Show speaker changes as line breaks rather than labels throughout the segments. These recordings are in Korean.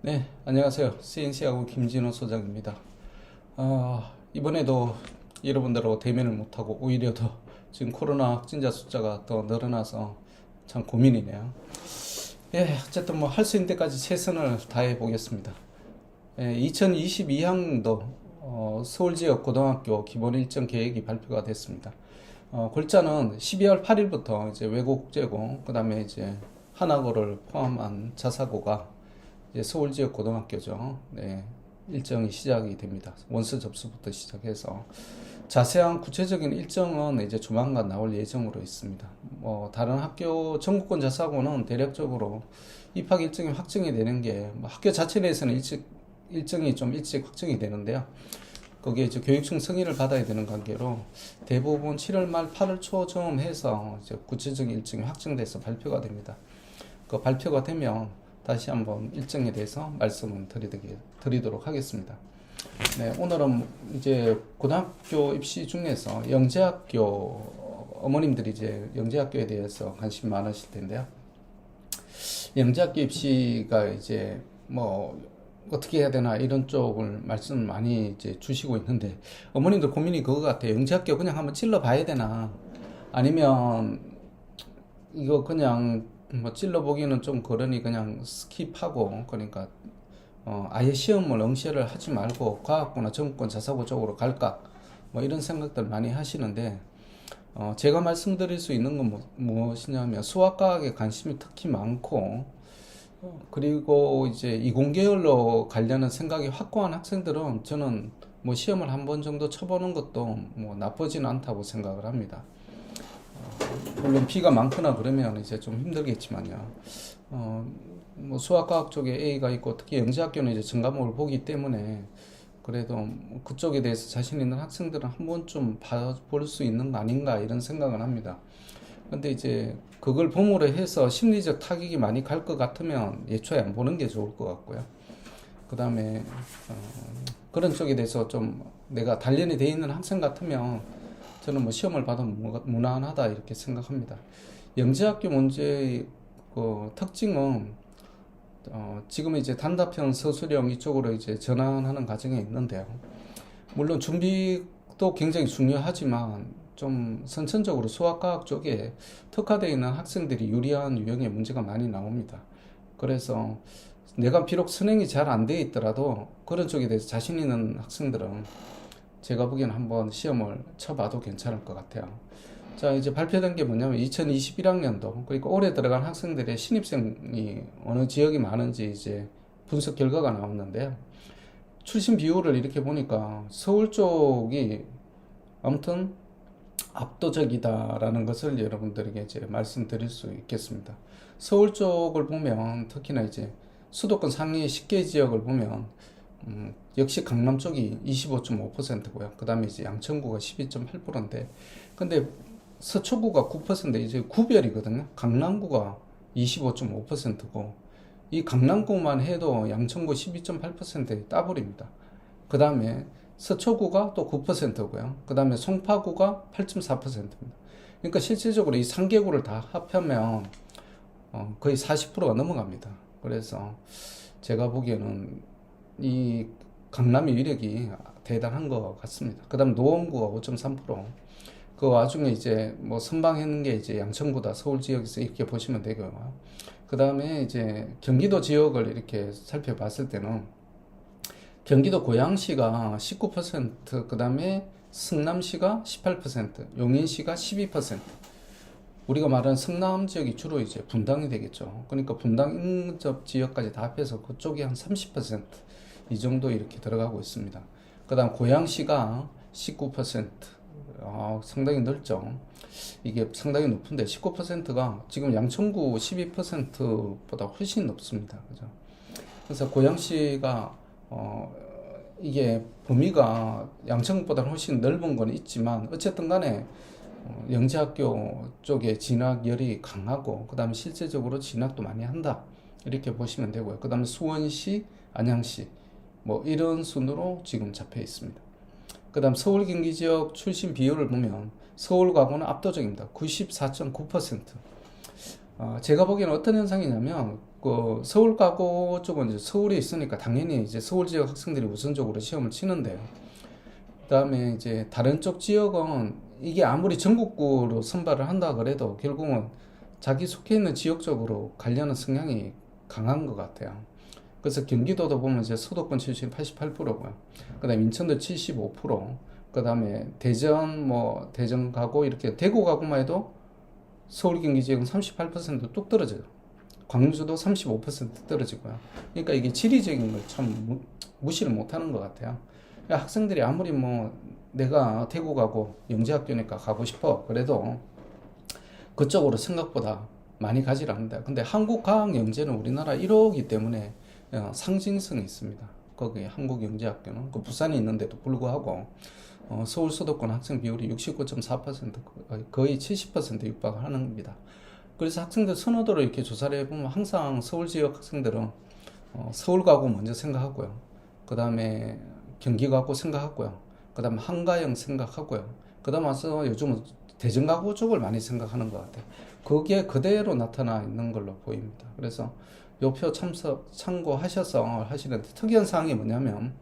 네, 안녕하세요. CNC하고 김진호 소장입니다. 이번에도 여러분들하고 대면을 못하고 오히려 더 지금 코로나 확진자 숫자가 더 늘어나서 참 고민이네요. 예, 어쨌든 뭐 할 수 있는 데까지 최선을 다해 보겠습니다. 예, 2022학년도 서울 지역 고등학교 기본 일정 계획이 발표가 됐습니다. 골자는 12월 8일부터 이제 외국제고, 그 다음에 이제 하나고를 포함한 자사고가 이제 서울 지역 고등학교죠. 네, 일정이 시작이 됩니다. 원서 접수부터 시작해서 자세한 구체적인 일정은 이제 조만간 나올 예정으로 있습니다. 뭐 다른 학교 전국권 자사고는 대략적으로 입학 일정이 확정이 되는 게뭐 학교 자체 내에서는 일정이 좀 일찍 확정이 되는데요. 거기에 이제 교육청 승인을 받아야 되는 관계로 대부분 7월 말 8월 초쯤 해서 이제 구체적인 일정이 확정돼서 발표가 됩니다. 그 발표가 되면 다시 한번 일정에 대해서 말씀을 드리도록 하겠습니다. 네, 오늘은 이제 고등학교 입시 중에서 영재학교 어머님들이 이제 영재학교에 대해서 관심이 많으실 텐데요. 영재학교 입시가 이제 뭐 어떻게 해야 되나 이런 쪽을 말씀을 많이 이제 주시고 있는데 어머님들 고민이 그거 같아요. 영재학교 그냥 한번 찔러 봐야 되나 아니면 이거 그냥 뭐 찔러보기는 좀 그러니 그냥 스킵하고 그러니까 아예 시험을 응시를 하지 말고 과학고나 전공권 자사고 쪽으로 갈까 뭐 이런 생각들 많이 하시는데 제가 말씀드릴 수 있는 건 무엇이냐면 수학과학에 관심이 특히 많고 그리고 이제 이공계열로 가려는 생각이 확고한 학생들은 저는 뭐 시험을 한 번 정도 쳐보는 것도 뭐 나쁘진 않다고 생각을 합니다. 물론 비가 많거나 그러면 이제 좀 힘들겠지만요. 뭐 수학과학 쪽에 A가 있고 특히 영재학교는 이제 전과목을 보기 때문에 그래도 그쪽에 대해서 자신 있는 학생들은 한 번쯤 봐볼 수 있는 거 아닌가 이런 생각을 합니다. 근데 이제 그걸 봄으로 해서 심리적 타격이 많이 갈 것 같으면 예초에 안 보는 게 좋을 것 같고요. 그 다음에 그런 쪽에 대해서 좀 내가 단련이 돼 있는 학생 같으면 저는 뭐 시험을 봐도 무난하다 이렇게 생각합니다. 영재학교 문제의 그 특징은 지금 이제 단답형 서술형 이쪽으로 이제 전환하는 과정에 있는데요. 물론 준비도 굉장히 중요하지만 좀 선천적으로 수학과학 쪽에 특화되어 있는 학생들이 유리한 유형의 문제가 많이 나옵니다. 그래서 내가 비록 선행이 잘 안 돼 있더라도 그런 쪽에 대해서 자신 있는 학생들은 제가 보기에는 한번 시험을 쳐봐도 괜찮을 것 같아요. 자, 이제 발표된 게 뭐냐면 2021학년도 그러니까 올해 들어간 학생들의 신입생이 어느 지역이 많은지 이제 분석 결과가 나왔는데요. 출신 비율을 이렇게 보니까 서울 쪽이 아무튼 압도적이다라는 것을 여러분들에게 이제 말씀드릴 수 있겠습니다. 서울 쪽을 보면 특히나 이제 수도권 상위 10개 지역을 보면 역시 강남 쪽이 25.5%고요. 그 다음에 이제 양천구가 12.8%인데, 근데 서초구가 9%, 이제 구별이거든요. 강남구가 25.5%고, 이 강남구만 해도 양천구 12.8%의 따블입니다. 그 다음에 서초구가 또 9%고요. 그 다음에 송파구가 8.4%입니다. 그러니까 실질적으로 이 3개구를 다 합하면 거의 40%가 넘어갑니다. 그래서 제가 보기에는 이 강남의 위력이 대단한 것 같습니다. 그 다음 노원구가 5.3%. 그 와중에 이제 뭐 선방했는 게 이제 양천구다 서울 지역에서 이렇게 보시면 되고요. 그 다음에 이제 경기도 지역을 이렇게 살펴봤을 때는 경기도 고양시가 19%, 그 다음에 성남시가 18%, 용인시가 12%. 우리가 말하는 성남 지역이 주로 이제 분당이 되겠죠. 그러니까 분당 인접 지역까지 다 합해서 그쪽이 한 30%. 이 정도 이렇게 들어가고 있습니다. 그 다음 고양시가 19%. 상당히 넓죠. 이게 상당히 높은데 19%가 지금 양천구 12%보다 훨씬 높습니다. 그죠? 그래서 고양시가 이게 범위가 양천구보다 훨씬 넓은 건 있지만 어쨌든 간에 영재학교 쪽에 진학열이 강하고 그 다음에 실제적으로 진학도 많이 한다 이렇게 보시면 되고요. 그 다음에 수원시, 안양시 뭐 이런 순으로 지금 잡혀 있습니다. 그 다음 서울 경기 지역 출신 비율을 보면 서울과고는 압도적입니다. 94.9%. 제가 보기에는 어떤 현상이냐면, 그 서울 가고 쪽은 이제 서울에 있으니까 당연히 이제 서울 지역 학생들이 우선적으로 시험을 치는데요. 그다음에 이제 다른 쪽 지역은 이게 아무리 전국구로 선발을 한다 그래도 결국은 자기 속해 있는 지역적으로 가려는 성향이 강한 것 같아요. 그래서 경기도도 보면 이제 수도권 출신 88%고요. 그다음에 인천도 75%, 그다음에 대전 뭐 대전 가고 이렇게 대구 가고만 해도 서울 경기 지역은 38%뚝 떨어져요. 광주도 35% 떨어지고요. 그러니까 이게 지리적인 걸 참 무시를 못하는 것 같아요. 학생들이 아무리 뭐 내가 대구 가고 영재학교니까 가고 싶어 그래도 그쪽으로 생각보다 많이 가지 않는다. 근데 한국과학영재는 우리나라 1호이기 때문에 상징성이 있습니다. 거기 한국영재학교는 그 부산에 있는데도 불구하고 서울 수도권 학생 비율이 69.4% 거의 70% 육박을 하는 겁니다. 그래서 학생들 선호도를 이렇게 조사를 해보면 항상 서울 지역 학생들은 서울 가고 먼저 생각하고요. 그 다음에 경기 가고 생각하고요. 그 다음에 한가영 생각하고요. 그 다음 와서 요즘은 대전 가고 쪽을 많이 생각하는 것 같아요. 그게 그대로 나타나 있는 걸로 보입니다. 그래서 요 표 참고하셔서 하시는데 특이한 사항이 뭐냐면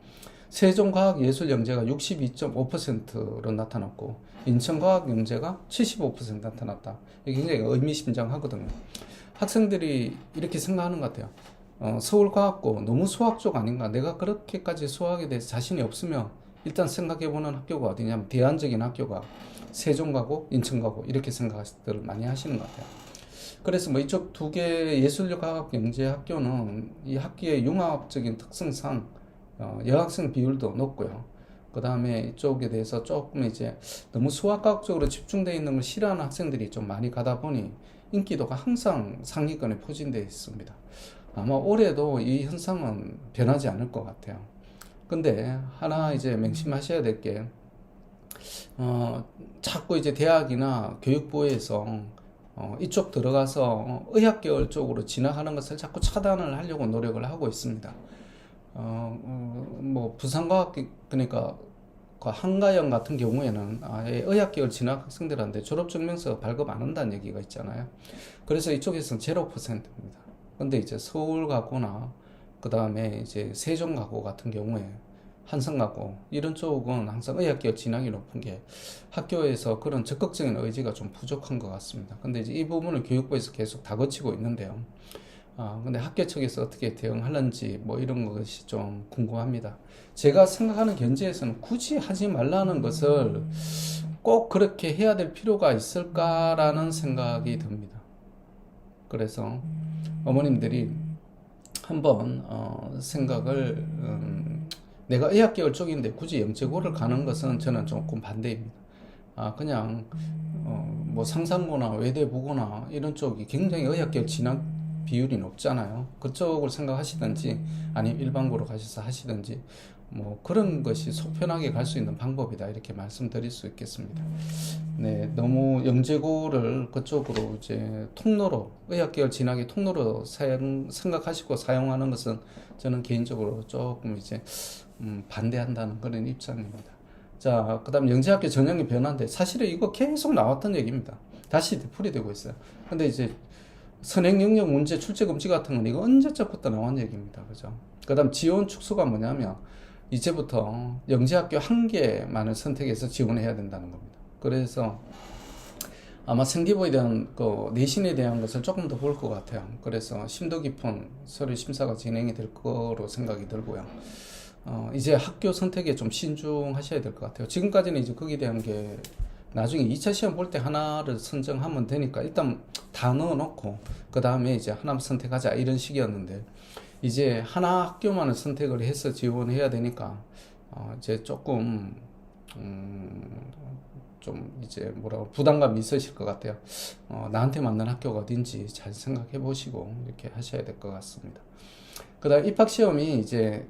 세종과학예술영재가 62.5%로 나타났고 인천과학영재가 75% 나타났다. 이게 굉장히 의미심장하거든요. 학생들이 이렇게 생각하는 것 같아요. 서울과학고 너무 수학 쪽 아닌가? 내가 그렇게까지 수학에 대해서 자신이 없으면 일단 생각해보는 학교가 어디냐면 대안적인 학교가 세종가고 인천가고 이렇게 생각들 많이 하시는 것 같아요. 그래서 뭐 이쪽 두 개 예술과학영재학교는 이 학기의 융합적인 특성상 여학생 비율도 높고요. 그 다음에 이쪽에 대해서 조금 이제 너무 수학과학적으로 집중되어 있는 걸 싫어하는 학생들이 좀 많이 가다 보니 인기도가 항상 상위권에 포진되어 있습니다. 아마 올해도 이 현상은 변하지 않을 것 같아요. 근데 하나 이제 맹심하셔야 될 게, 자꾸 이제 대학이나 교육부에서 이쪽 들어가서 의학계열 쪽으로 진학하는 것을 자꾸 차단을 하려고 노력을 하고 있습니다. 뭐 부산과학 그러니까 그 한가영 같은 경우에는 아예 의학계열 진학 학생들한테 졸업증명서 발급 안 한다는 얘기가 있잖아요. 그래서 이쪽에서는 0%입니다. 근데 이제 서울 가고나 그 다음에 이제 세종 가고 같은 경우에 한성 가고 이런 쪽은 항상 의학계열 진학이 높은 게 학교에서 그런 적극적인 의지가 좀 부족한 것 같습니다. 근데 이제 이 부분을 교육부에서 계속 다그치고 있는데요. 근데 학교 측에서 어떻게 대응하는지 뭐 이런 것이 좀 궁금합니다. 제가 생각하는 견지에서는 굳이 하지 말라는 것을 꼭 그렇게 해야 될 필요가 있을까라는 생각이 듭니다. 그래서 어머님들이 한번 생각을 내가 의학계열 쪽인데 굳이 영재고를 가는 것은 저는 조금 반대입니다. 그냥 뭐 상산고나 외대부고나 이런 쪽이 굉장히 의학계열 진학 비율이 높잖아요. 그쪽을 생각하시든지 아니면 일반고로 가셔서 하시든지 뭐 그런 것이 속편하게 갈 수 있는 방법이다 이렇게 말씀드릴 수 있겠습니다. 네, 너무 영재고를 그쪽으로 이제 통로로 의학계열 진학의 통로로 생각하시고 사용하는 것은 저는 개인적으로 조금 이제 반대한다는 그런 입장입니다. 자, 그다음 영재학교 전형의 변화인데 사실은 이거 계속 나왔던 얘기입니다. 다시 되풀이되고 있어요. 근데 이제 선행 영역 문제 출제 금지 같은 건 이거 언제적부터 나온 얘기입니다. 그죠? 그다음 지원 축소가 뭐냐면 이제부터 영재학교 한 개만을 선택해서 지원해야 된다는 겁니다. 그래서 아마 생기부에 대한 내신에 대한 것을 조금 더 볼 것 같아요. 그래서 심도 깊은 서류 심사가 진행이 될 거로 생각이 들고요. 이제 학교 선택에 좀 신중하셔야 될 것 같아요. 지금까지는 이제 거기에 대한 게 나중에 2차 시험 볼 때 하나를 선정하면 되니까 일단 다 넣어놓고 그 다음에 이제 하나 선택하자 이런 식이었는데 이제 하나 학교만을 선택을 해서 지원해야 되니까 이제 조금 좀 이제 부담감이 있으실 것 같아요. 나한테 맞는 학교가 어딘지 잘 생각해 보시고 이렇게 하셔야 될 것 같습니다. 그 다음 입학시험이 이제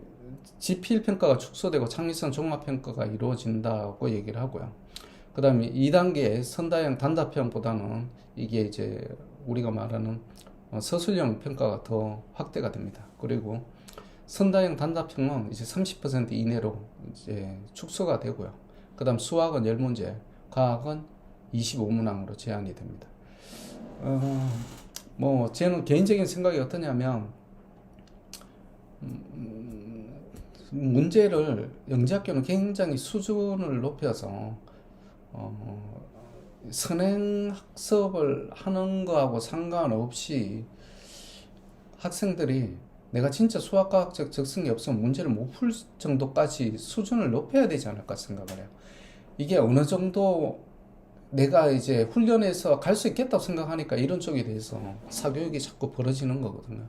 지필평가가 축소되고 창의성 종합평가가 이루어진다고 얘기를 하고요. 그 다음에 2단계 선다형 단답형보다는 이게 이제 우리가 말하는 서술형 평가가 더 확대가 됩니다. 그리고 선다형 단답형은 이제 30% 이내로 이제 축소가 되고요. 그 다음 수학은 10문제, 과학은 25문항으로 제한이 됩니다. 뭐 저는 개인적인 생각이 어떠냐면 문제를 영재학교는 굉장히 수준을 높여서 선행 학습을 하는 거하고 상관없이 학생들이 내가 진짜 수학과학적 적성이 없으면 문제를 못 풀 정도까지 수준을 높여야 되지 않을까 생각을 해요. 이게 어느 정도 내가 이제 훈련해서 갈 수 있겠다고 생각하니까 이런 쪽에 대해서 사교육이 자꾸 벌어지는 거거든요.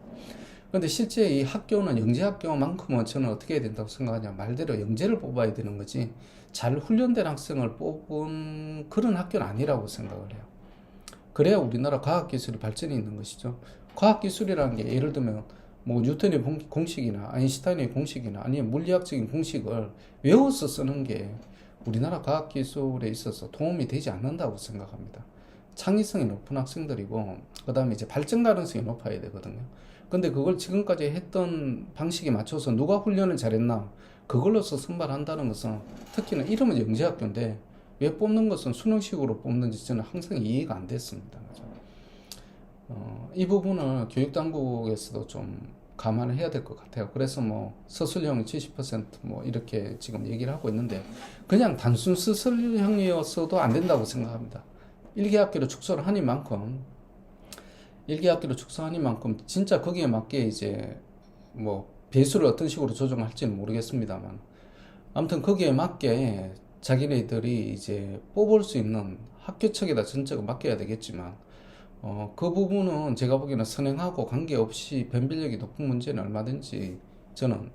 근데 실제 이 학교는 영재학교만큼은 저는 어떻게 해야 된다고 생각하냐, 말대로 영재를 뽑아야 되는 거지 잘 훈련된 학생을 뽑은 그런 학교는 아니라고 생각을 해요. 그래야 우리나라 과학기술이 발전이 있는 것이죠. 과학기술이라는 게 예를 들면 뭐 뉴턴의 공식이나 아인슈타인의 공식이나 아니면 물리학적인 공식을 외워서 쓰는 게 우리나라 과학기술에 있어서 도움이 되지 않는다고 생각합니다. 창의성이 높은 학생들이고 그 다음에 이제 발전 가능성이 높아야 되거든요. 근데 그걸 지금까지 했던 방식에 맞춰서 누가 훈련을 잘했나 그걸로서 선발한다는 것은, 특히나 이름은 영재학교인데 왜 뽑는 것은 수능식으로 뽑는지 저는 항상 이해가 안 됐습니다. 이 부분을 교육당국에서도 좀 감안을 해야 될 것 같아요. 그래서 뭐 서술형이 70% 이렇게 지금 얘기를 하고 있는데, 그냥 단순 서술형이었어도 안 된다고 생각합니다. 1개 학기로 축소를 하니만큼 진짜 거기에 맞게 이제 뭐 배수를 어떤 식으로 조정할지는 모르겠습니다만, 아무튼 거기에 맞게 자기네들이 이제 뽑을 수 있는 학교 측에다 전적을 맡겨야 되겠지만, 그 부분은 제가 보기에는 선행하고 관계없이 변별력이 높은 문제는 얼마든지 저는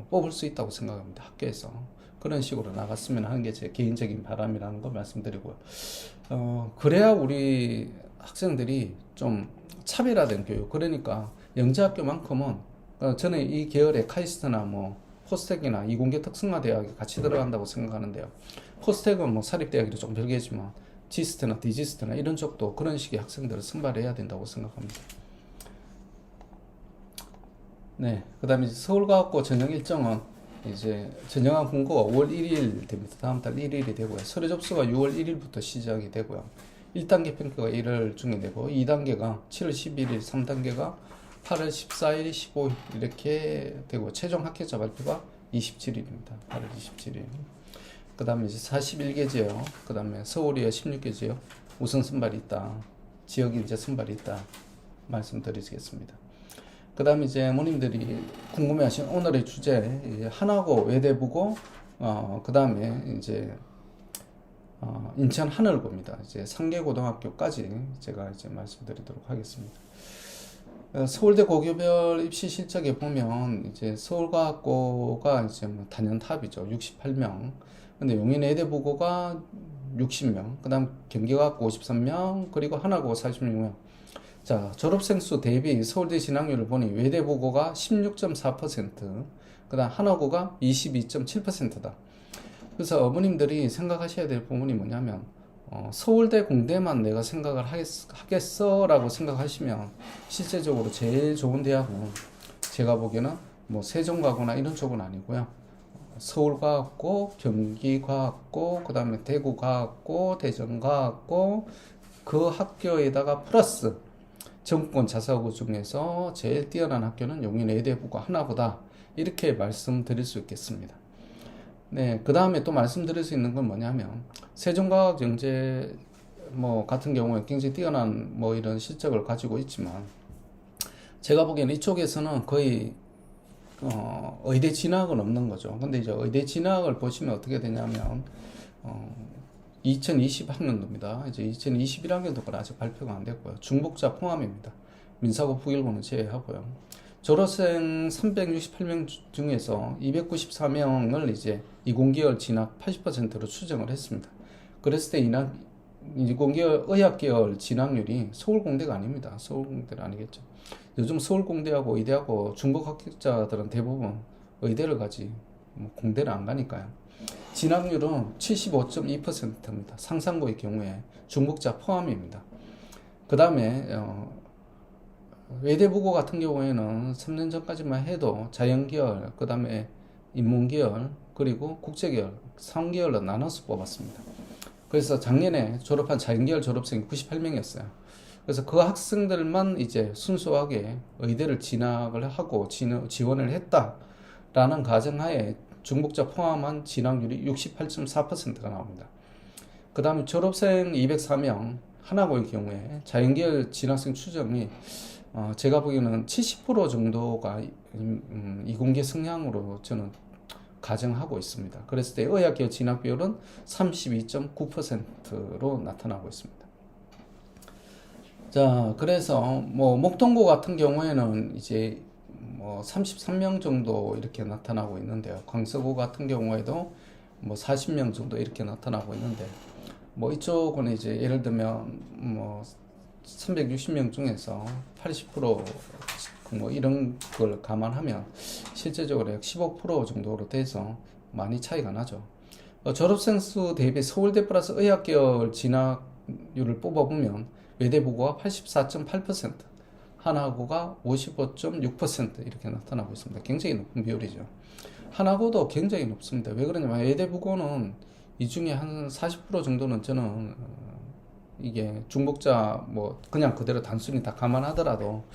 뽑을 수 있다고 생각합니다. 학교에서 그런 식으로 나갔으면 하는 게 제 개인적인 바람이라는 거 말씀드리고요. 그래야 우리 학생들이 좀 차별화된 교육, 그러니까 영재학교만큼은 저는 이 계열의 카이스트나 뭐 포스텍이나 이공계 특성화 대학이 같이 들어간다고 생각하는데요. 포스텍은 뭐 사립대학이라 좀 별개지만 지스트나 디지스트나 이런 쪽도 그런 식의 학생들을 선발해야 된다고 생각합니다. 네, 그 다음에 서울과학고 전형 일정은 이제 전형한 공고가 5월 1일 됩니다. 다음 달 1일이 되고요. 서류 접수가 6월 1일부터 시작이 되고요. 1단계 평가가 1월 중에 되고 2단계가 7월 11일, 3단계가 8월 14일, 15일 이렇게 되고 최종 합격자 발표가 27일입니다. 8월 27일. 그 다음에 이제 41개 지역, 그 다음에 서울이 16개 지역 우선 선발이 있다. 지역이 이제 선발이 있다. 말씀드리겠습니다. 그 다음에 이제 어머님들이 궁금해하신 오늘의 주제, 하나고 외대부고, 그 다음에 이제 인천 하늘고입니다. 이제 상계고등학교까지 제가 이제 말씀드리도록 하겠습니다. 서울대 고교별 입시 실적에 보면 이제 서울과학고가 이제 뭐 단연탑이죠. 68명. 근데 용인외대부고가 60명, 그 다음 경기과학고 53명, 그리고 하나고 46명. 자, 졸업생 수 대비 서울대 진학률을 보니 외대부고가 16.4%, 그 다음 하나고가 22.7%다. 그래서 어머님들이 생각하셔야 될 부분이 뭐냐면, 서울대 공대만 내가 생각을 하겠어라고 생각하시면 실제적으로 제일 좋은 대학은 제가 보기에는 뭐 세종과고나 이런 쪽은 아니고요. 서울과학고, 경기과학고, 그 다음에 대구과학고, 대전과학고, 그 학교에다가 플러스 전국권 자사고 중에서 제일 뛰어난 학교는 용인외대부고 하나보다, 이렇게 말씀드릴 수 있겠습니다. 네, 그 다음에 또 말씀드릴 수 있는 건 뭐냐면, 세종과학영재 뭐 같은 경우에 굉장히 뛰어난 뭐 이런 실적을 가지고 있지만, 제가 보기에는 이쪽에서는 거의 의대 진학은 없는 거죠. 근데 이제 의대 진학을 보시면 어떻게 되냐면, 2020학년도입니다. 이제 2021학년도가 아직 발표가 안 됐고요. 중복자 포함입니다. 민사고 부결고는 제외하고요. 졸업생 368명 중에서 294명을 이제 이공계열 진학 80%로 추정을 했습니다. 그랬을 때 이공계열 의학계열 진학률이 서울공대가 아닙니다. 서울공대는 아니겠죠. 요즘 서울공대하고 의대하고 중복 합격자들은 대부분 의대를 가지 뭐 공대를 안 가니까요. 진학률은 75.2%입니다. 상산고의 경우에 중복자 포함입니다. 그 다음에 외대부고 같은 경우에는 3년 전까지만 해도 자연계열, 그 다음에 인문계열, 그리고 국제계열 3계열로 나눠서 뽑았습니다. 그래서 작년에 졸업한 자연계열 졸업생이 98명이었어요. 그래서 그 학생들만 이제 순수하게 의대를 진학을 하고 지원을 했다라는 가정하에 중복자 포함한 진학률이 68.4%가 나옵니다. 그 다음에 졸업생 204명, 하나고의 경우에 자연계열 진학생 추정이 제가 보기에는 70% 정도가 이공계 성향으로 저는 가정하고 있습니다. 그랬을 때 의학계열 진학 비율은 32.9%로 나타나고 있습니다. 자, 그래서 뭐 목동고 같은 경우에는 이제 뭐 33명 정도 이렇게 나타나고 있는데요. 광서고 같은 경우에도 뭐 40명 정도 이렇게 나타나고 있는데, 뭐 이쪽은 이제 예를 들면 뭐 360명 중에서 80%뭐 이런 걸 감안하면 실제적으로 약 15% 정도로 돼서 많이 차이가 나죠. 졸업생 수 대비 서울대 플러스 의학계열 진학률을 뽑아보면 외대부고가 84.8%, 하나고가 55.6% 이렇게 나타나고 있습니다. 굉장히 높은 비율이죠. 하나고도 굉장히 높습니다. 왜 그러냐면 외대부고는 이 중에 한 40% 정도는 저는 이게 중복자 뭐 그냥 그대로 단순히 다 감안하더라도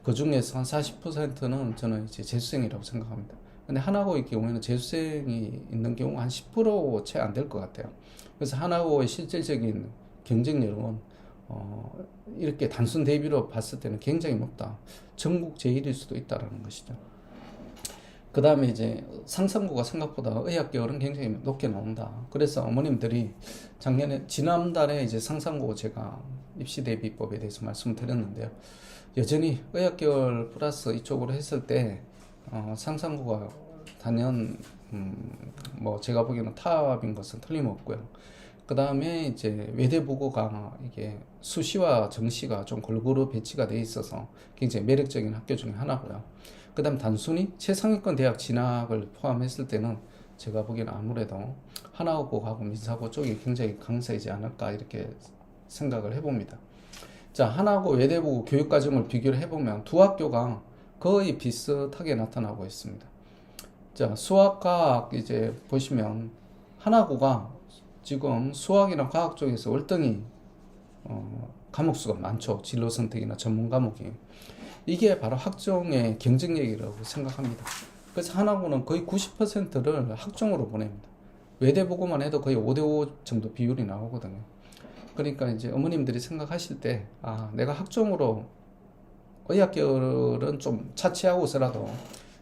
그 중에서 한 40%는 저는 이제 재수생이라고 생각합니다. 근데 하나고의 경우에는 재수생이 있는 경우가 한 10% 채 안 될 것 같아요. 그래서 하나고의 실질적인 경쟁력은 이렇게 단순 대비로 봤을 때는 굉장히 높다. 전국 제일일 수도 있다라는 것이죠. 그 다음에 이제 상상고가 생각보다 의학계열은 굉장히 높게 나온다. 그래서 어머님들이 지난달에 이제 상상고 제가 입시 대비법에 대해서 말씀을 드렸는데요. 여전히 의학계열 플러스 이쪽으로 했을 때 상상고가 단연 뭐 제가 보기에는 탑인 것은 틀림없고요. 그 다음에 이제 외대부고가 이게 수시와 정시가 좀 골고루 배치가 돼 있어서 굉장히 매력적인 학교 중에 하나고요. 그 다음 단순히 최상위권 대학 진학을 포함했을 때는 제가 보기에는 아무래도 하나고하고 민사고 쪽이 굉장히 강세이지 않을까 이렇게 생각을 해봅니다. 자, 하나고 외대부고 교육과정을 비교를 해보면 두 학교가 거의 비슷하게 나타나고 있습니다. 자, 수학과학 이제 보시면 하나고가 지금 수학이나 과학 쪽에서 월등히 과목 수가 많죠. 진로 선택이나 전문 과목이. 이게 바로 학종의 경쟁력이라고 생각합니다. 그래서 하나고는 거의 90%를 학종으로 보냅니다. 외대보고만 해도 거의 5대5 정도 비율이 나오거든요. 그러니까 이제 어머님들이 생각하실 때, 내가 학종으로 의학계열은 좀 차치하고서라도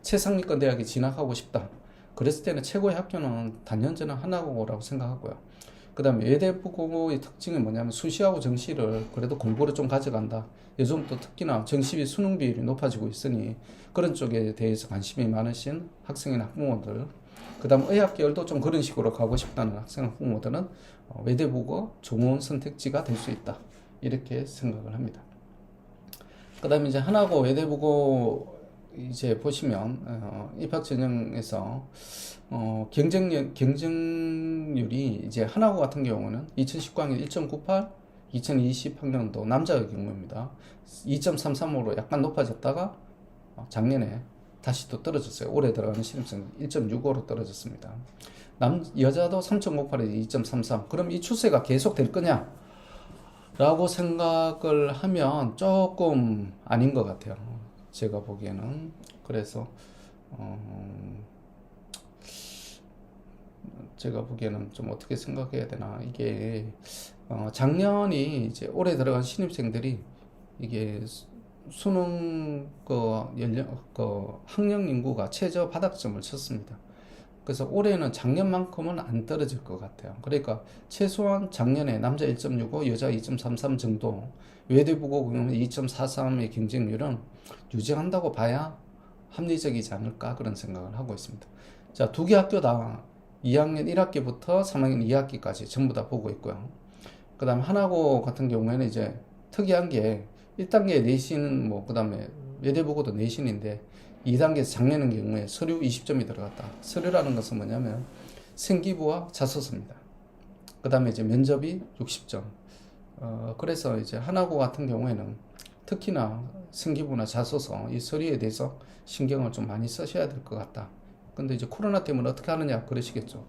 최상위권 대학에 진학하고 싶다. 그랬을 때는 최고의 학교는 단연저는 하나고라고 생각하고요. 그 다음에 외대부고의 특징이 뭐냐면 수시하고 정시를 그래도 골고루 좀 가져간다. 요즘 또 특히나 정시비 수능 비율이 높아지고 있으니 그런 쪽에 대해서 관심이 많으신 학생이나 학부모들, 그 다음 의학계열도 좀 그런 식으로 가고 싶다는 학생 학부모들은 외대부고 좋은 선택지가 될 수 있다. 이렇게 생각을 합니다. 그 다음에 이제 하나고 외대부고 이제 보시면 입학 전형에서 경쟁률이 이제 하나고 같은 경우는 2019학년 1.98, 2020학년도 남자의 경우입니다. 2.33으로 약간 높아졌다가 작년에 다시 또 떨어졌어요. 올해 들어가는 신입생 1.65로 떨어졌습니다. 여자도 3.58에서 2.33. 그럼 이 추세가 계속 될 거냐? 라고 생각을 하면 조금 아닌 것 같아요. 제가 보기에는. 그래서 제가 보기에는 좀 어떻게 생각해야 되나. 이게 작년이 이제 올해 들어간 신입생들이 이게 수능 학령 인구가 최저 바닥점을 쳤습니다. 그래서 올해는 작년만큼은 안 떨어질 것 같아요. 그러니까 최소한 작년에 남자 1.65, 여자 2.33 정도, 외대부고 2.43의 경쟁률은 유지한다고 봐야 합리적이지 않을까 그런 생각을 하고 있습니다. 자, 두 개 학교 다 2학년 1학기부터 3학년 2학기까지 전부 다 보고 있고요. 그 다음 하나고 같은 경우에는 이제 특이한 게 1단계 내신, 그 다음에 외대부고도 내신인데 2단계에서 작년의 경우에 서류 20점이 들어갔다. 서류라는 것은 뭐냐면 생기부와 자소서입니다. 그 다음에 이제 면접이 60점. 그래서 이제 하나고 같은 경우에는 특히나 생기부나 자소서 이 서류에 대해서 신경을 좀 많이 쓰셔야 될 것 같다. 근데 이제 코로나 때문에 어떻게 하느냐 그러시겠죠.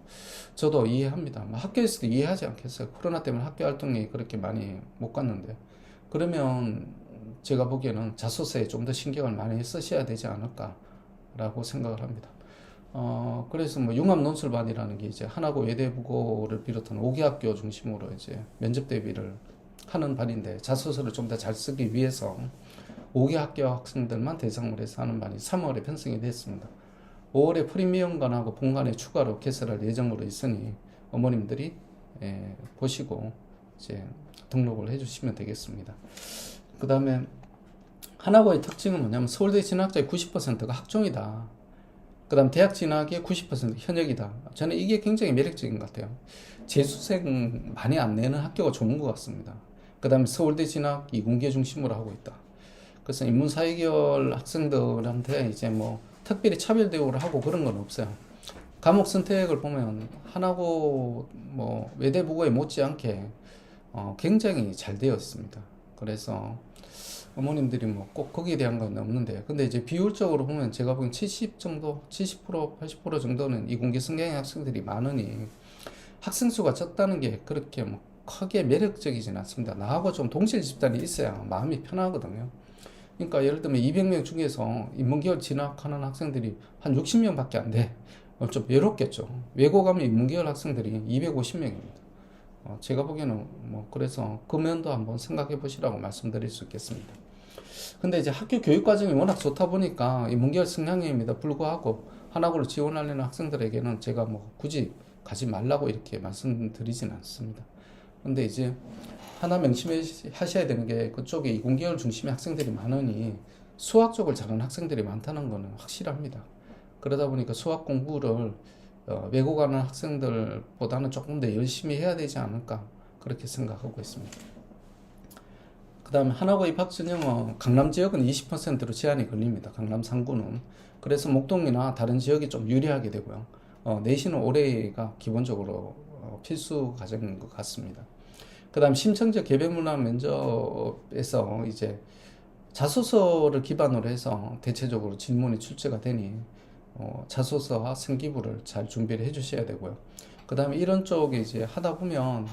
저도 이해합니다. 학교에서도 이해하지 않겠어요. 코로나 때문에 학교 활동이 그렇게 많이 못 갔는데. 그러면 제가 보기에는 자소서에 좀 더 신경을 많이 쓰셔야 되지 않을까라고 생각을 합니다. 그래서 뭐 융합논술반이라는 게 이제 하나고 외대부고를 비롯한 5개 학교 중심으로 이제 면접 대비를 하는 반인데, 자소서를 좀 더 잘 쓰기 위해서 5개 학교 학생들만 대상으로 해서 하는 반이 3월에 편성이 됐습니다. 5월에 프리미엄관하고 본관에 추가로 개설할 예정으로 있으니 어머님들이 보시고 이제 등록을 해주시면 되겠습니다. 그 다음에 하나고의 특징은 뭐냐면 서울대 진학자의 90%가 학종이다. 그 다음 대학 진학의 90% 현역이다. 저는 이게 굉장히 매력적인 것 같아요. 재수생 많이 안 내는 학교가 좋은 것 같습니다. 그 다음에 서울대 진학 이공계 중심으로 하고 있다. 그래서 인문사회계열 학생들한테 이제 뭐 특별히 차별 대우를 하고 그런 건 없어요. 과목 선택을 보면 하나고 뭐 외대부고에 못지않게 굉장히 잘 되어 있습니다. 그래서 어머님들이 뭐 꼭 거기에 대한 건 없는데, 근데 이제 비율적으로 보면 제가 보기엔 70 정도, 70%, 80% 정도는 이공계 성향의 학생들이 많으니 학생 수가 적다는 게 그렇게 뭐 크게 매력적이진 않습니다. 나하고 좀 동질 집단이 있어야 마음이 편하거든요. 그러니까 예를 들면 200명 중에서 인문계열 진학하는 학생들이 한 60명밖에 안 돼. 좀 외롭겠죠. 외고 가면 인문계열 학생들이 250명입니다. 제가 보기에는 뭐 그래서 그 면도 한번 생각해 보시라고 말씀드릴 수 있겠습니다. 근데 이제 학교 교육 과정이 워낙 좋다 보니까 인문계열 성향임에도 불구하고 하나고를 지원하려는 학생들에게는 제가 뭐 굳이 가지 말라고 이렇게 말씀드리진 않습니다. 근데 이제 하나 명심하셔야 되는 게, 그쪽에 이공계열 중심의 학생들이 많으니 수학 쪽을 잘하는 학생들이 많다는 거는 확실합니다. 그러다 보니까 수학 공부를 외고 가는 학생들보다는 조금 더 열심히 해야 되지 않을까, 그렇게 생각하고 있습니다. 그 다음에 하나고 입학 전형은 강남 지역은 20%로 제한이 걸립니다. 강남 상구는. 그래서 목동이나 다른 지역이 좀 유리하게 되고요. 내신은 올해가 기본적으로 필수 과정인 것 같습니다. 그 다음 심청적 개별문항 면접에서 이제 자소서를 기반으로 해서 대체적으로 질문이 출제가 되니 자소서와 생기부를 잘 준비를 해 주셔야 되고요. 그 다음에 이런 쪽에 이제 하다 보면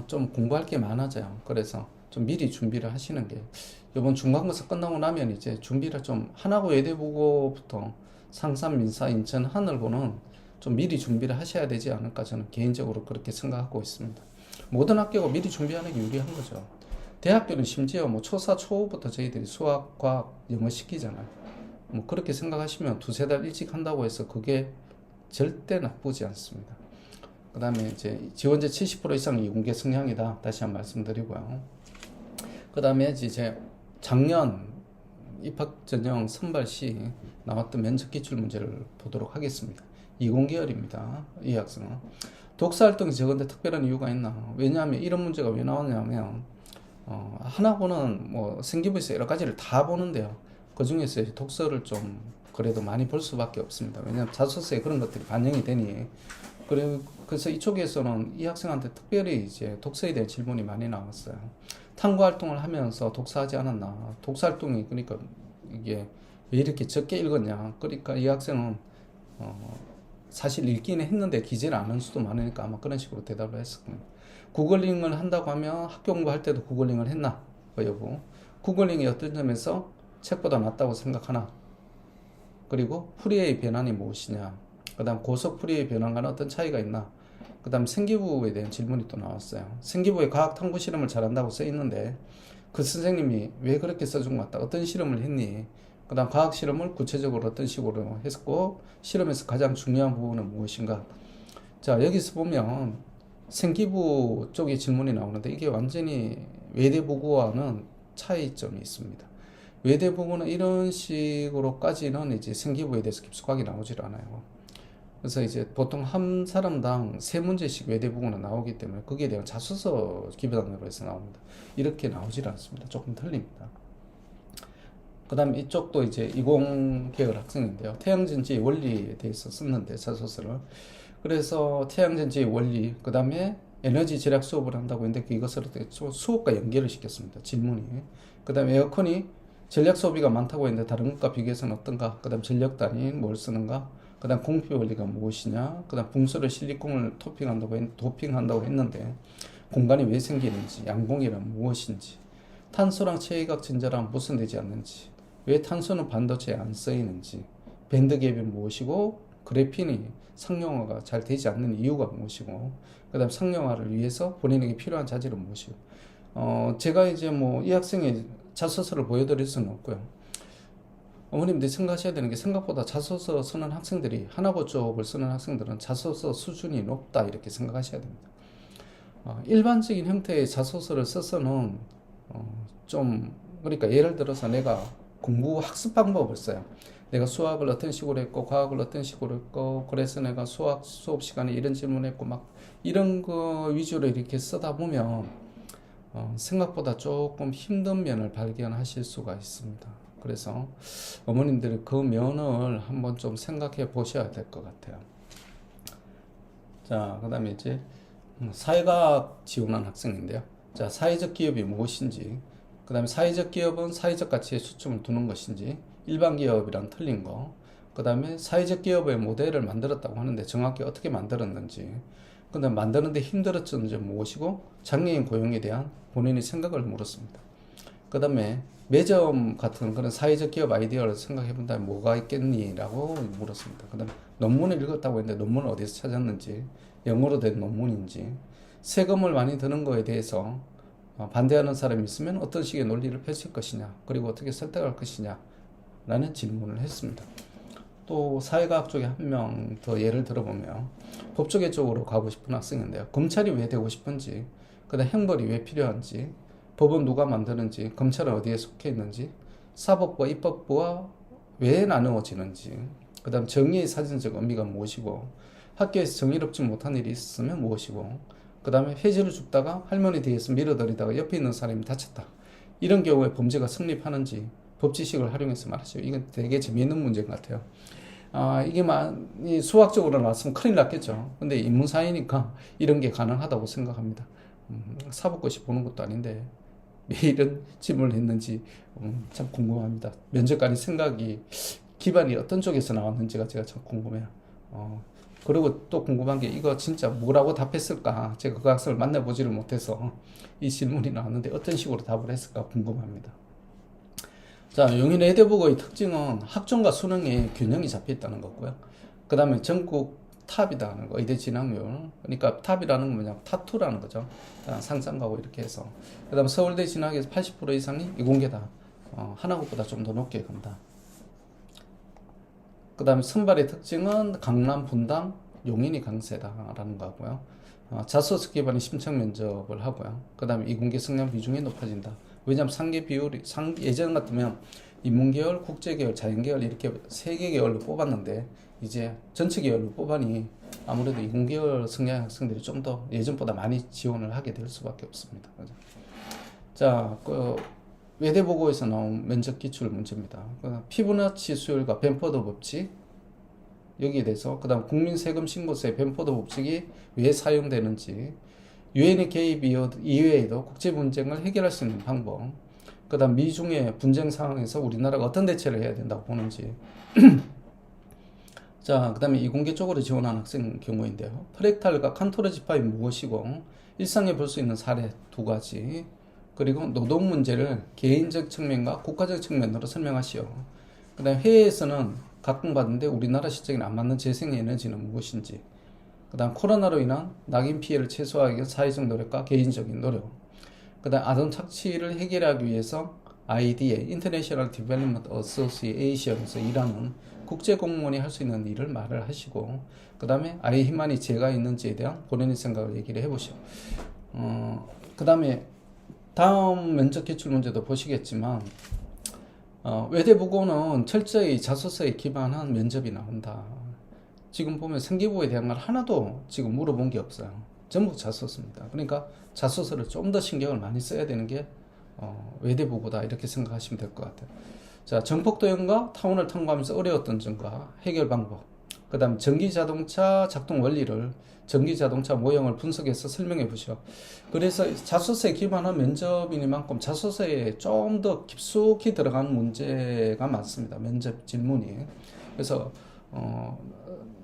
좀 공부할 게 많아져요. 그래서 좀 미리 준비를 하시는 게, 이번 중간고사 끝나고 나면 이제 준비를 좀 하나고 외대부고부터 상산, 민사, 인천, 하늘고는 좀 미리 준비를 하셔야 되지 않을까, 저는 개인적으로 그렇게 생각하고 있습니다. 모든 학교가 미리 준비하는 게 유리한 거죠. 대학교는 심지어 뭐 초사, 초우부터 저희들이 수학, 과학, 영어 시키잖아요. 뭐 그렇게 생각하시면 두세 달 일찍 한다고 해서 그게 절대 나쁘지 않습니다. 그 다음에 이제 지원자 70% 이상 이공계 성향이다. 다시 한번 말씀드리고요. 그 다음에 이제 작년 입학 전형 선발 시 나왔던 면접 기출 문제를 보도록 하겠습니다. 이공계열입니다. 이 학생은. 독서활동이 적은데 특별한 이유가 있나? 왜냐하면 이런 문제가 왜 나오냐면, 하나고는 뭐 생기부에서 여러 가지를 다 보는데요. 그 중에서 독서를 좀 그래도 많이 볼 수밖에 없습니다. 왜냐하면 자소서에 그런 것들이 반영이 되니. 그래서 이쪽에서는 이 학생한테 특별히 이제 독서에 대한 질문이 많이 나왔어요. 탐구 활동을 하면서 독서하지 않았나? 독서 활동이, 그러니까 이게 왜 이렇게 적게 읽었냐? 그러니까 이 학생은 사실 읽기는 했는데 기재를 안 한 수도 많으니까 아마 그런 식으로 대답을 했을 겁니다. 구글링을 한다고 하면 학교 공부할 때도 구글링을 했나? 여부. 구글링이 어떤 점에서 책보다 낫다고 생각하나? 그리고 풀이의 변환이 무엇이냐? 그 다음 고속 풀이의 변환과는 어떤 차이가 있나? 그 다음 생기부에 대한 질문이 또 나왔어요. 생기부에 과학 탐구 실험을 잘한다고 써 있는데 그 선생님이 왜 그렇게 써준 것 같다? 어떤 실험을 했니? 그 다음 과학 실험을 구체적으로 어떤 식으로 했고, 실험에서 가장 중요한 부분은 무엇인가? 자, 여기서 보면 생기부 쪽에 질문이 나오는데 이게 완전히 외대부고와는 차이점이 있습니다. 외대부고는 이런 식으로까지는 이제 생기부에 대해서 깊숙하게 나오질 않아요. 그래서 이제 보통 한 사람당 3문제씩 외대부고는 나오기 때문에 거기에 대한 자소서 기반으로 해서 나옵니다. 이렇게 나오질 않습니다. 조금 틀립니다. 그 다음 이쪽도 이제 이공계열 학생인데요. 태양전지의 원리에 대해서 썼는데 자소서를. 그래서 태양전지의 원리, 그 다음에 에너지 절약 수업을 한다고 했는데 이것을 수업과 연결을 시켰습니다. 질문이. 그 다음에 에어컨이 전력 소비가 많다고 했는데 다른 것과 비교해서는 어떤가? 그 다음 전력 단위 뭘 쓰는가? 그 다음 공표 원리가 무엇이냐? 그 다음 붕소를 실리콘을 도핑한다고 했는데 공간이 왜 생기는지, 양공이란 무엇인지, 탄소랑 체외각 진자랑 무슨 되지 않는지, 왜 탄소는 반도체에 안 쓰이는지, 밴드갭이 무엇이고 그래핀이 상용화가 잘 되지 않는 이유가 무엇이고, 그 다음 상용화를 위해서 본인에게 필요한 자질은 무엇이고. 제가 이제 뭐 이 학생의 자소서를 보여드릴 수는 없고요. 어머님들이 생각하셔야 되는 게, 생각보다 자소서 쓰는 학생들이, 하나고 쪽을 쓰는 학생들은 자소서 수준이 높다 이렇게 생각하셔야 됩니다. 일반적인 형태의 자소서를 써서는 좀, 그러니까 예를 들어서 내가 공부 학습 방법을 써요. 내가 수학을 어떤 식으로 했고 과학을 어떤 식으로 했고, 그래서 내가 수학 수업 시간에 이런 질문했고 막 이런 거 위주로 이렇게 쓰다 보면 생각보다 조금 힘든 면을 발견하실 수가 있습니다. 그래서 어머님들이 그 면을 한번 좀 생각해 보셔야 될 것 같아요. 자, 그 다음에 이제 사회과학 지원한 학생인데요. 자, 사회적 기업이 무엇인지, 그 다음에 사회적 기업은 사회적 가치에 초점을 두는 것인지, 일반 기업이랑 틀린 거, 그 다음에 사회적 기업의 모델을 만들었다고 하는데 정확히 어떻게 만들었는지, 그 다음에 만드는데 힘들었던 점 무엇이고, 장애인 고용에 대한 본인의 생각을 물었습니다. 그 다음에 매점 같은 그런 사회적 기업 아이디어를 생각해 본다면 뭐가 있겠니? 라고 물었습니다. 그 다음에 논문을 읽었다고 했는데 논문을 어디서 찾았는지, 영어로 된 논문인지, 세금을 많이 드는 거에 대해서 반대하는 사람이 있으면 어떤 식의 논리를 펼칠 것이냐, 그리고 어떻게 설득할 것이냐 라는 질문을 했습니다. 또 사회과학 쪽에 한 명 더 예를 들어보면, 법조계 쪽으로 가고 싶은 학생인데요. 검찰이 왜 되고 싶은지, 그 다음 형벌이 왜 필요한지, 법은 누가 만드는지, 검찰은 어디에 속해 있는지, 사법부와 입법부와 왜 나누어지는지, 그 다음 정의의 사전적 의미가 무엇이고, 학교에서 정의롭지 못한 일이 있었으면 무엇이고, 그 다음에 해지를 줍다가 할머니 뒤에서 밀어버리다가 옆에 있는 사람이 다쳤다, 이런 경우에 범죄가 성립하는지 법 지식을 활용해서 말하죠. 이건 되게 재미있는 문제인 것 같아요. 이게 이 수학적으로 나왔으면 큰일 났겠죠. 근데 인문사회니까 이런 게 가능하다고 생각합니다. 사법고시 보는 것도 아닌데 왜 이런 질문을 했는지 참 궁금합니다. 면접관의 생각이, 기반이 어떤 쪽에서 나왔는지가 제가 참 궁금해요. 그리고 또 궁금한 게, 이거 진짜 뭐라고 답했을까? 제가 그 학생을 만나보지를 못해서 이 질문이 나왔는데 어떤 식으로 답을 했을까 궁금합니다. 자, 용인의 해대부고의 특징은 학종과 수능에 균형이 잡혀 있다는 거고요. 그 다음에 전국 탑이다는 거, 의대 진학률. 그러니까 탑이라는 건 뭐냐, 탑2라는 거죠. 상장가고 이렇게 해서. 그 다음에 서울대 진학에서 80% 이상이 이공계다. 하나국보다 좀 더 높게 간다. 그 다음에 선발의 특징은 강남, 분당, 용인이 강세다라는 거고요. 자소서 기반의 심층 면접을 하고요. 그 다음에 이공계 성장 비중이 높아진다. 왜냐하면 상계 비율이, 예전 같으면 인문계열, 국제계열, 자연계열 이렇게 세 개 계열로 뽑았는데 이제 전체 계열로 뽑아니 아무래도 이공계열 성향 학생들이 좀 더 예전보다 많이 지원을 하게 될 수밖에 없습니다. 자, 외대보고에서 나온 면접 기출 문제입니다. 피부나치 수율과 벤포드 법칙, 여기에 대해서, 그 다음 국민 세금 신고서의 벤포드 법칙이 왜 사용되는지, 유엔의 개입 이외에도 국제 분쟁을 해결할 수 있는 방법, 그 다음 미중의 분쟁 상황에서 우리나라가 어떤 대처를 해야 된다고 보는지. 자, 그 다음에 이공계 쪽으로 지원한 학생 경우인데요. 프랙탈과 칸토르 집합이 무엇이고, 일상에 볼 수 있는 사례 2가지, 그리고 노동 문제를 개인적 측면과 국가적 측면으로 설명하시오. 그 다음 해외에서는 각광받는데 우리나라 실적에 안 맞는 재생에너지는 무엇인지, 그 다음 코로나로 인한 낙인 피해를 최소화하기 위한 사회적 노력과 개인적인 노력, 그 다음 아동 착취를 해결하기 위해서 IDA, International Development Association에서 일하는 국제 공무원이 할 수 있는 일을 말을 하시고, 그 다음에 아이 희망이 제가 있는지에 대한 본인의 생각을 얘기를 해보시오. 그 다음에 다음 면접 기출 문제도 보시겠지만, 외대부고는 철저히 자소서에 기반한 면접이 나온다. 지금 보면 생기부에 대한 걸 하나도 지금 물어본 게 없어요. 전부 자소서입니다. 그러니까 자소서를 좀 더 신경을 많이 써야 되는 게 외대부고다, 이렇게 생각하시면 될 것 같아요. 자, 정폭도형과 타운을 통과하면서 어려웠던 점과 해결 방법, 그 다음 전기자동차 작동 원리를, 전기자동차 모형을 분석해서 설명해 보시오. 그래서 자소서에 기반한 면접이니만큼 자소서에 좀 더 깊숙이 들어간 문제가 많습니다. 면접 질문이. 그래서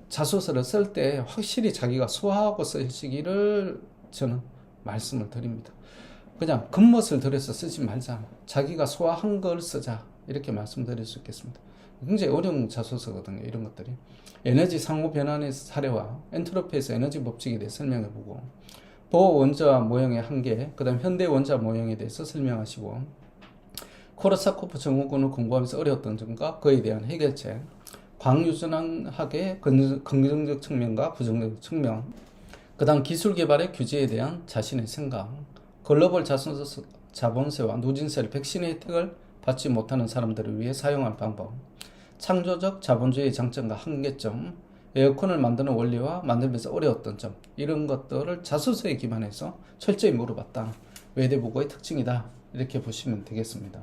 자소서를 쓸 때 확실히 자기가 소화하고 쓰시기를 저는 말씀을 드립니다. 그냥 겉멋을 들여서 쓰지 말자. 자기가 소화한 걸 쓰자. 이렇게 말씀드릴 수 있겠습니다. 굉장히 어려운 자소서거든요. 이런 것들이. 에너지 상호 변환의 사례와 엔트로피에서 에너지 법칙에 대해 설명해보고, 보호 원자 모형의 한계, 그 다음 현대 원자 모형에 대해서 설명하시고, 코르사코프 증후군을 공부하면서 어려웠던 점과 그에 대한 해결책, 광유전환학의 긍정적 측면과 부정적 측면, 그 다음 기술 개발의 규제에 대한 자신의 생각, 글로벌 자본세와 누진세를 백신의 혜택을 받지 못하는 사람들을 위해 사용할 방법, 창조적 자본주의의 장점과 한계점, 에어컨을 만드는 원리와 만들면서 어려웠던 점, 이런 것들을 자소서에 기반해서 철저히 물어봤다. 외대보고의 특징이다. 이렇게 보시면 되겠습니다.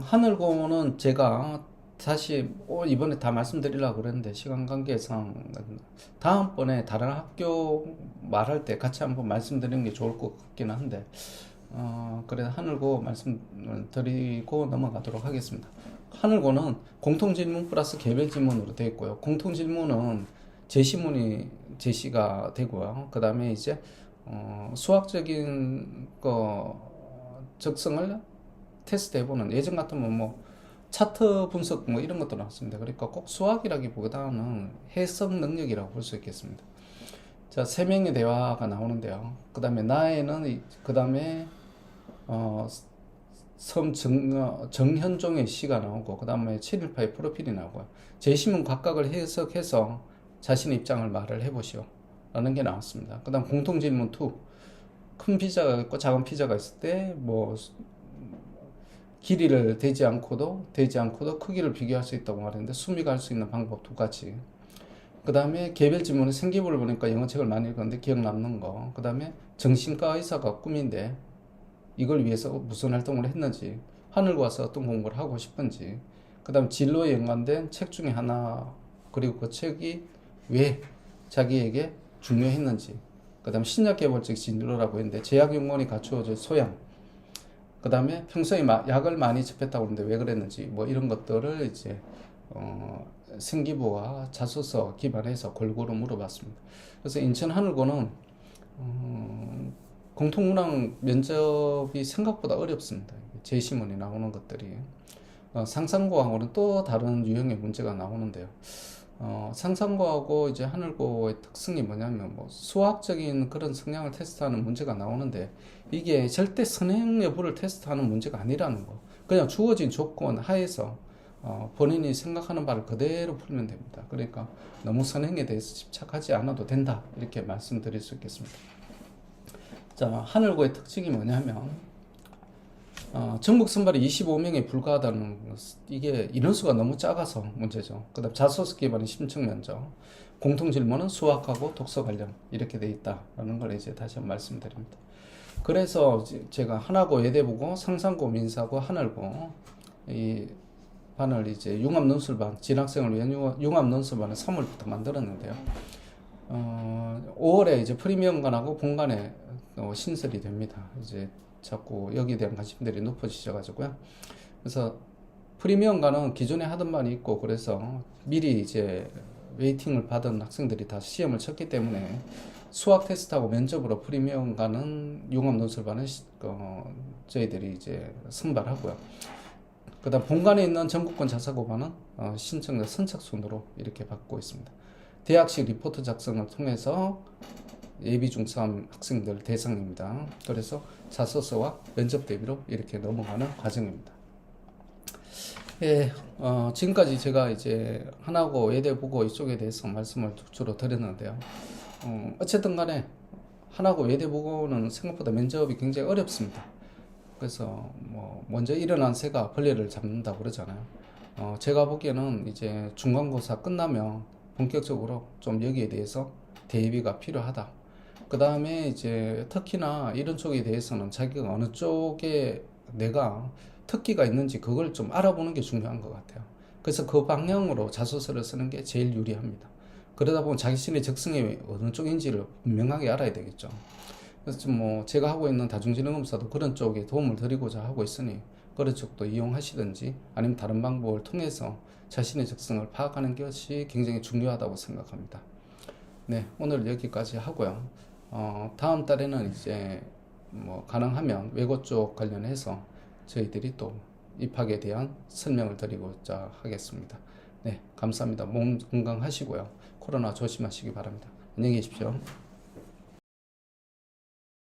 하늘고는 제가 다시 이번에 다 말씀드리려고 그랬는데 시간 관계상 다음번에 다른 학교 말할 때 같이 한번 말씀드리는 게 좋을 것 같긴 한데 그래서 하늘고 말씀드리고 넘어가도록 하겠습니다. 하늘고는 공통질문 플러스 개별질문으로 되어 있고요. 공통질문은 제시가 되고요. 그 다음에 이제 수학적인 적성을 테스트 해보는, 예전 같으면 뭐 차트 분석 뭐 이런 것도 나왔습니다. 그러니까 꼭 수학이라기보다는 해석 능력이라고 볼 수 있겠습니다. 자, 세 명의 대화가 나오는데요. 그 다음에 나에는, 그 다음에 정현종의 시가 나오고, 그 다음에 718의 프로필이 나오고요. 제시문 각각을 해석해서 자신의 입장을 말을 해보시오 라는 게 나왔습니다. 그 다음 공통질문 2, 큰 피자가 있고 작은 피자가 있을 때 뭐 길이를 되지 않고도 크기를 비교할 수 있다고 말했는데 수미가 할 수 있는 방법 2가지. 그 다음에 개별 질문은 생기부를 보니까 영어책을 많이 읽었는데 기억 남는 거. 그 다음에 정신과 의사가 꿈인데 이걸 위해서 무슨 활동을 했는지, 하늘과 와서 어떤 공부를 하고 싶은지, 그 다음 진로에 연관된 책 중에 하나, 그리고 그 책이 왜 자기에게 중요했는지, 그 다음 신약개발적 진로라고 했는데 제약용건이 갖추어질 소양, 그 다음에 평소에 약을 많이 접했다고 하는데 왜 그랬는지, 뭐 이런 것들을 이제 생기부와 자소서 기반해서 골고루 물어봤습니다. 그래서 인천 하늘고는 공통문항 면접이 생각보다 어렵습니다. 제시문이 나오는 것들이. 상상고하고는 또 다른 유형의 문제가 나오는데요. 상상고하고 이제 하늘고의 특성이 뭐냐면 뭐 수학적인 그런 성향을 테스트하는 문제가 나오는데 이게 절대 선행 여부를 테스트하는 문제가 아니라는 거. 그냥 주어진 조건 하에서 본인이 생각하는 바를 그대로 풀면 됩니다. 그러니까 너무 선행에 대해서 집착하지 않아도 된다. 이렇게 말씀드릴 수 있겠습니다. 자, 하늘고의 특징이 뭐냐면 전국 선발이 25명에 불과하다는 이게 인원수가 너무 작아서 문제죠. 그 다음 자소서 기반의 심층 면접, 공통 질문은 수학하고 독서 관련 이렇게 돼 있다라는 걸 이제 다시 한번 말씀드립니다. 그래서 제가 하나고 예대보고 상상고 민사고 하늘고 이 반을 이제 융합논술반, 진학생을 위한 융합논술반을 3월부터 만들었는데요. 5월에 이제 프리미엄관하고 본관에 신설이 됩니다. 이제 자꾸 여기에 대한 관심들이 높아지셔가지고요. 그래서 프리미엄관은 기존에 하던 반이 있고, 그래서 미리 이제 웨이팅을 받은 학생들이 다 시험을 쳤기 때문에 수학 테스트하고 면접으로 프리미엄관은 융합논술반은 저희들이 이제 선발하고요. 그 다음 본관에 있는 전국권 자사고반은 신청자 선착순으로 이렇게 받고 있습니다. 대학식 리포트 작성을 통해서 예비 중3 학생들 대상입니다. 그래서 자소서와 면접 대비로 이렇게 넘어가는 과정입니다. 예, 지금까지 제가 이제 하나고 예대보고 이쪽에 대해서 말씀을 주로 드렸는데요. 어쨌든 간에 하나고 예대보고는 생각보다 면접이 굉장히 어렵습니다. 그래서 뭐 먼저 일어난 새가 벌레를 잡는다고 그러잖아요. 제가 보기에는 이제 중간고사 끝나면 본격적으로 좀 여기에 대해서 대비가 필요하다. 그 다음에 이제 특히나 이런 쪽에 대해서는 자기가 어느 쪽에 내가 특기가 있는지 그걸 좀 알아보는 게 중요한 것 같아요. 그래서 그 방향으로 자소서를 쓰는 게 제일 유리합니다. 그러다 보면 자신의 적성이 어느 쪽인지를 분명하게 알아야 되겠죠. 그래서 뭐 제가 하고 있는 다중지능검사도 그런 쪽에 도움을 드리고자 하고 있으니 그런 쪽도 이용하시든지 아니면 다른 방법을 통해서 자신의 적성을 파악하는 것이 굉장히 중요하다고 생각합니다. 네, 오늘 여기까지 하고요. 다음 달에는 이제 뭐 가능하면 외고 쪽 관련해서 저희들이 또 입학에 대한 설명을 드리고자 하겠습니다. 네, 감사합니다. 몸 건강하시고요. 코로나 조심하시기 바랍니다. 안녕히 계십시오.